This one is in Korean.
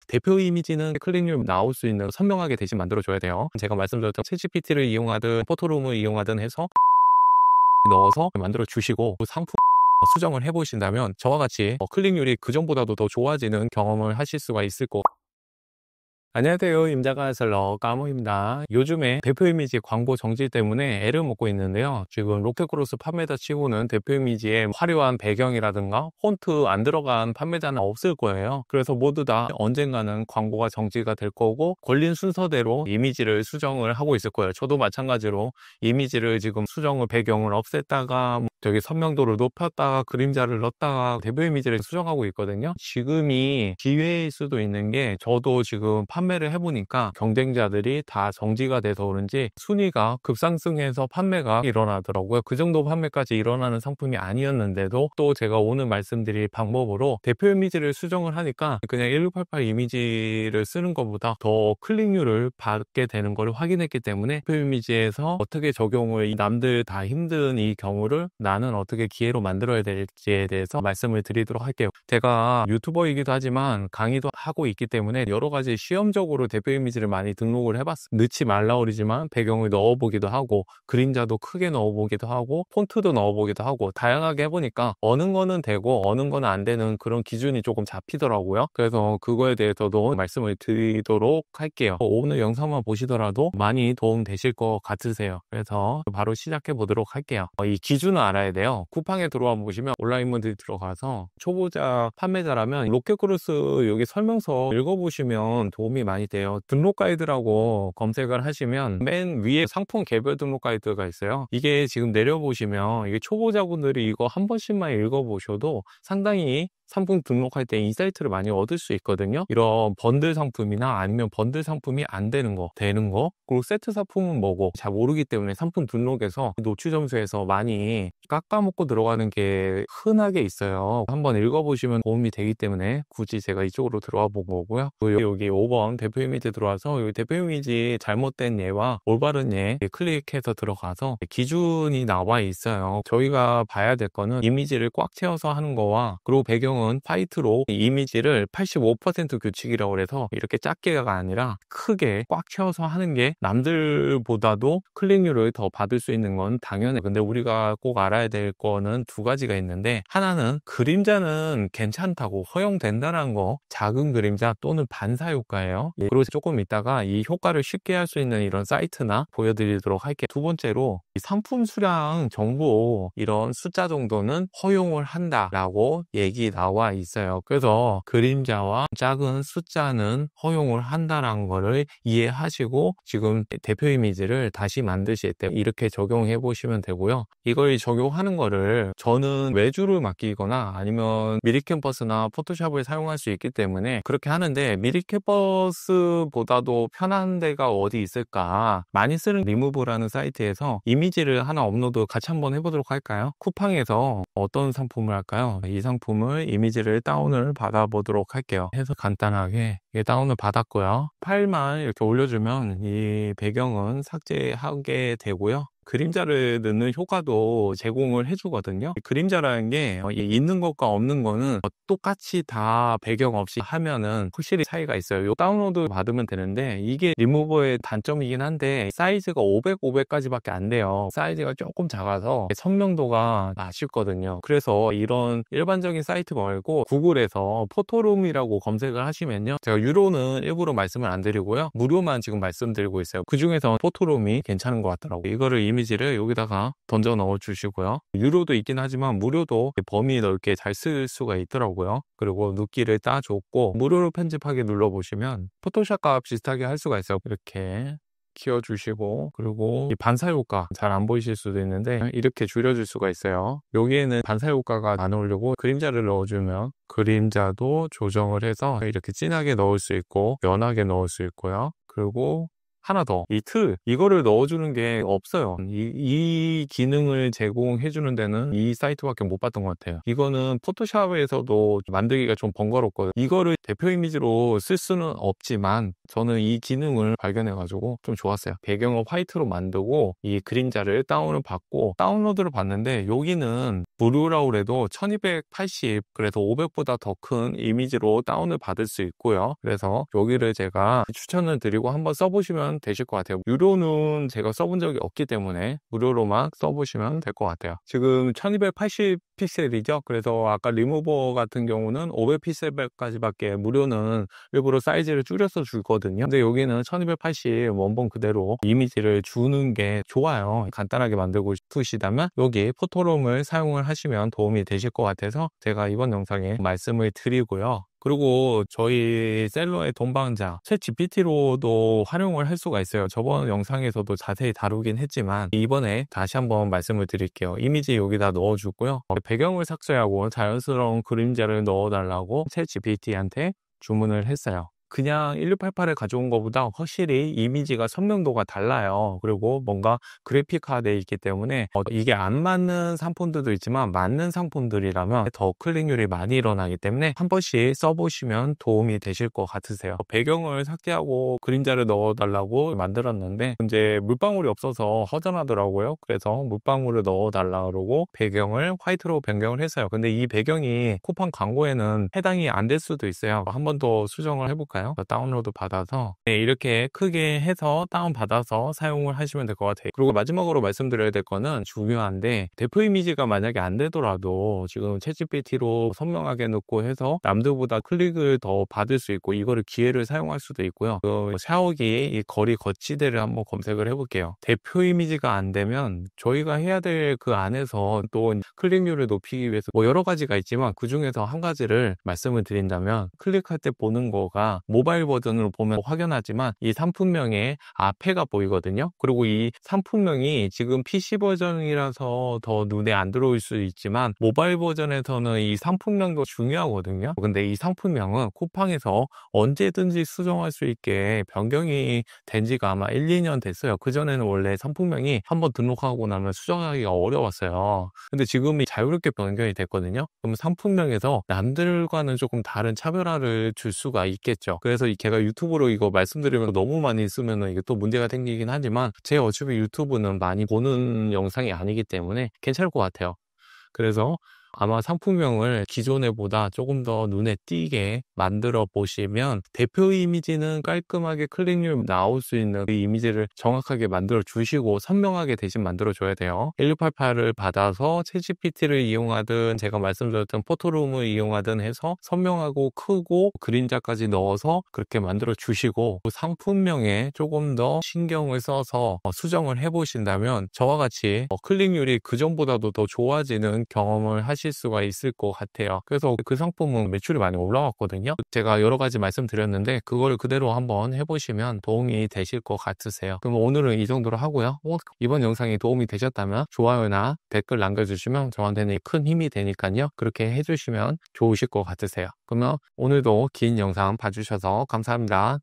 대표 이미지는 클릭률 나올 수 있는 선명하게 대신 만들어줘야 돼요. 제가 말씀드렸던 챗GPT를 이용하든 포토룸을 이용하든 해서 넣어서 만들어 주시고 상품 수정을 해보신다면 저와 같이 클릭률이 그전보다도 더 좋아지는 경험을 하실 수가 있을 것 같아요. 안녕하세요. 임자가슬러 까모입니다. 요즘에 대표 이미지 광고 정지 때문에 애를 먹고 있는데요. 지금 로켓크로스 판매자 치고는 대표 이미지에 화려한 배경이라든가 폰트 안 들어간 판매자는 없을 거예요. 그래서 모두 다 언젠가는 광고가 정지가 될 거고 걸린 순서대로 이미지를 수정을 하고 있을 거예요. 저도 마찬가지로 이미지를 지금 수정을 배경을 없앴다가 저기 선명도를 높였다가 그림자를 넣었다가 대표 이미지를 수정하고 있거든요. 지금이 기회일 수도 있는 게 저도 지금 판매를 해보니까 경쟁자들이 다 정지가 돼서 그런지 순위가 급상승해서 판매가 일어나더라고요. 그 정도 판매까지 일어나는 상품이 아니었는데도 또 제가 오늘 말씀드릴 방법으로 대표 이미지를 수정을 하니까 그냥 1688 이미지를 쓰는 것보다 더 클릭률을 받게 되는 걸 확인했기 때문에 대표 이미지에서 어떻게 적용을 남들 다 힘든 이 경우를 나는 어떻게 기회로 만들어야 될지에 대해서 말씀을 드리도록 할게요. 제가 유튜버이기도 하지만 강의도 하고 있기 때문에 여러 가지 시험적으로 대표 이미지를 많이 등록을 해봤어요. 넣지 말라 그러지만 배경을 넣어보기도 하고 그림자도 크게 넣어보기도 하고 폰트도 넣어보기도 하고 다양하게 해보니까 어느 거는 되고 어느 거는 안 되는 그런 기준이 조금 잡히더라고요. 그래서 그거에 대해서도 말씀을 드리도록 할게요. 오늘 영상만 보시더라도 많이 도움 되실 것 같으세요. 그래서 바로 시작해 보도록 할게요. 이 기준을 알아야 돼요. 쿠팡에 들어와 보시면 온라인문들이 들어가서 초보자 판매자라면 로켓크루스 여기 설명서 읽어보시면 도움이 많이 돼요. 등록 가이드라고 검색을 하시면 맨 위에 상품 개별 등록 가이드가 있어요. 이게 지금 내려보시면 이게 초보자분들이 이거 한 번씩만 읽어보셔도 상당히 상품 등록할 때 인사이트를 많이 얻을 수 있거든요. 이런 번들 상품이나 아니면 번들 상품이 안 되는 거, 되는 거, 그리고 세트 상품은 뭐고 잘 모르기 때문에 상품 등록에서 노출 점수에서 많이 깎아먹고 들어가는 게 흔하게 있어요. 한번 읽어보시면 도움이 되기 때문에 굳이 제가 이쪽으로 들어와 본 거고요. 여기 5번 대표 이미지 들어와서 여기 대표 이미지 잘못된 예와 올바른 예 클릭해서 들어가서 기준이 나와 있어요. 저희가 봐야 될 거는 이미지를 꽉 채워서 하는 거와 그리고 배경은 화이트로 이미지를 85% 규칙이라고 해서 이렇게 작게가 아니라 크게 꽉 채워서 하는 게 남들보다도 클릭률을 더 받을 수 있는 건 당연해요. 근데 우리가 꼭 알아야 될 거는 두 가지가 있는데 하나는 그림자는 괜찮다고 허용된다는 거 작은 그림자 또는 반사 효과예요. 그리고 조금 있다가 이 효과를 쉽게 할 수 있는 이런 사이트나 보여드리도록 할게요. 두 번째로 이 상품 수량 정보 이런 숫자 정도는 허용을 한다라고 얘기 나와 있어요. 그래서 그림자와 작은 숫자는 허용을 한다는 거를 이해하시고 지금 대표 이미지를 다시 만드실 때 이렇게 적용해 보시면 되고요. 이걸 적용하는 거를 저는 외주를 맡기거나 아니면 미리캔버스나 포토샵을 사용할 수 있기 때문에 그렇게 하는데 미리캔버스보다도 편한 데가 어디 있을까? 많이 쓰는 리무브라는 사이트에서 이미지를 하나 업로드 같이 한번 해보도록 할까요? 쿠팡에서 어떤 상품을 할까요? 이 상품을 이미지를 다운을 받아보도록 할게요. 해서 간단하게 다운을 받았고요. 파일만 이렇게 올려주면 이 배경은 삭제하게 되고요. 그림자를 넣는 효과도 제공을 해주거든요. 그림자라는 게 있는 것과 없는 거는 똑같이 다 배경 없이 하면은 확실히 차이가 있어요. 다운로드 받으면 되는데 이게 리무버의 단점이긴 한데 사이즈가 500, 500까지밖에 안 돼요. 사이즈가 조금 작아서 선명도가 아쉽거든요. 그래서 이런 일반적인 사이트 말고 구글에서 포토룸이라고 검색을 하시면요. 제가 유료는 일부러 말씀을 안 드리고요. 무료만 지금 말씀드리고 있어요. 그 중에서 포토룸이 괜찮은 것 같더라고요. 이거를 이미지를 여기다가 던져 넣어 주시고요. 유료도 있긴 하지만 무료도 범위 넓게 잘 쓸 수가 있더라고요. 그리고 눕기를 따줬고 무료로 편집하기 눌러보시면 포토샵과 비슷하게 할 수가 있어요. 이렇게 키워주시고 그리고 이 반사 효과 잘 안 보이실 수도 있는데 이렇게 줄여줄 수가 있어요. 여기에는 반사 효과가 안 오려고 그림자를 넣어주면 그림자도 조정을 해서 이렇게 진하게 넣을 수 있고 연하게 넣을 수 있고요. 그리고 하나 더, 이 이거를 넣어주는 게 없어요. 이 기능을 제공해주는 데는 이 사이트밖에 못 봤던 것 같아요. 이거는 포토샵에서도 만들기가 좀 번거롭거든요. 이거를 대표 이미지로 쓸 수는 없지만 저는 이 기능을 발견해가지고 좀 좋았어요. 배경을 화이트로 만들고 이 그림자를 다운을 받고 다운로드를 받는데, 여기는 무료라고 해도 1280, 그래서 500보다 더 큰 이미지로 다운을 받을 수 있고요. 그래서 여기를 제가 추천을 드리고 한번 써보시면 되실 것 같아요. 유료는 제가 써본 적이 없기 때문에 무료로만 써보시면 될 것 같아요. 지금 1280 픽셀이죠. 그래서 아까 리무버 같은 경우는 500 픽셀까지밖에 무료는 일부러 사이즈를 줄여서 주거든요. 근데 여기는 1280 원본 그대로 이미지를 주는 게 좋아요. 간단하게 만들고 싶으시다면 여기 포토룸을 사용을 하시면 도움이 되실 것 같아서 제가 이번 영상에 말씀을 드리고요. 그리고 저희 셀러의 동방자 챗GPT로도 활용을 할 수가 있어요. 저번 영상에서도 자세히 다루긴 했지만 이번에 다시 한번 말씀을 드릴게요. 이미지 여기다 넣어주고요. 배경을 삭제하고 자연스러운 그림자를 넣어달라고 챗GPT한테 주문을 했어요. 그냥 1688을 가져온 것보다 확실히 이미지가 선명도가 달라요. 그리고 뭔가 그래픽화되어 있기 때문에 이게 안 맞는 상품들도 있지만 맞는 상품들이라면 더 클릭률이 많이 일어나기 때문에 한 번씩 써보시면 도움이 되실 것 같으세요. 배경을 삭제하고 그림자를 넣어달라고 만들었는데 이제 물방울이 없어서 허전하더라고요. 그래서 물방울을 넣어달라고 그러고 배경을 화이트로 변경을 했어요. 근데 이 배경이 쿠팡 광고에는 해당이 안 될 수도 있어요. 한 번 더 수정을 해볼까요? 다운로드 받아서 이렇게 크게 해서 다운 받아서 사용을 하시면 될 것 같아요. 그리고 마지막으로 말씀드려야 될 거는 중요한데, 대표 이미지가 만약에 안 되더라도 지금 챗GPT로 선명하게 넣고 해서 남들보다 클릭을 더 받을 수 있고 이거를 기회를 사용할 수도 있고요. 그 샤워기 이 거리 거치대를 한번 검색을 해볼게요. 대표 이미지가 안 되면 저희가 해야 될 그 안에서 또 클릭률을 높이기 위해서 여러 가지가 있지만 그 중에서 한 가지를 말씀을 드린다면, 클릭할 때 보는 거가 모바일 버전으로 보면 확연하지만 이 상품명의 앞에가 보이거든요. 그리고 이 상품명이 지금 PC 버전이라서 더 눈에 안 들어올 수 있지만 모바일 버전에서는 이 상품명도 중요하거든요. 근데 이 상품명은 쿠팡에서 언제든지 수정할 수 있게 변경이 된 지가 아마 1, 2년 됐어요. 그전에는 원래 상품명이 한번 등록하고 나면 수정하기가 어려웠어요. 근데 지금이 자유롭게 변경이 됐거든요. 그럼 상품명에서 남들과는 조금 다른 차별화를 줄 수가 있겠죠. 그래서 제가 유튜브로 이거 말씀드리면 너무 많이 쓰면 이게 또 문제가 생기긴 하지만 제 어차피 유튜브는 많이 보는 영상이 아니기 때문에 괜찮을 것 같아요. 그래서 아마 상품명을 기존에 보다 조금 더 눈에 띄게 만들어 보시면 대표 이미지는 깔끔하게 클릭률 나올 수 있는 그 이미지를 정확하게 만들어 주시고 선명하게 대신 만들어 줘야 돼요. 1688을 받아서 챗GPT를 이용하든 제가 말씀드렸던 포토룸을 이용하든 해서 선명하고 크고 그림자까지 넣어서 그렇게 만들어 주시고, 그 상품명에 조금 더 신경을 써서 수정을 해 보신다면 저와 같이 클릭률이 그전보다도 더 좋아지는 경험을 하실 수가 있을 것 같아요. 그래서 그 상품은 매출이 많이 올라왔거든요. 제가 여러 가지 말씀드렸는데 그걸 그대로 한번 해보시면 도움이 되실 것 같으세요. 그럼 오늘은 이 정도로 하고요. 이번 영상이 도움이 되셨다면 좋아요나 댓글 남겨주시면 저한테는 큰 힘이 되니까요. 그렇게 해주시면 좋으실 것 같으세요. 그러면 오늘도 긴 영상 봐주셔서 감사합니다.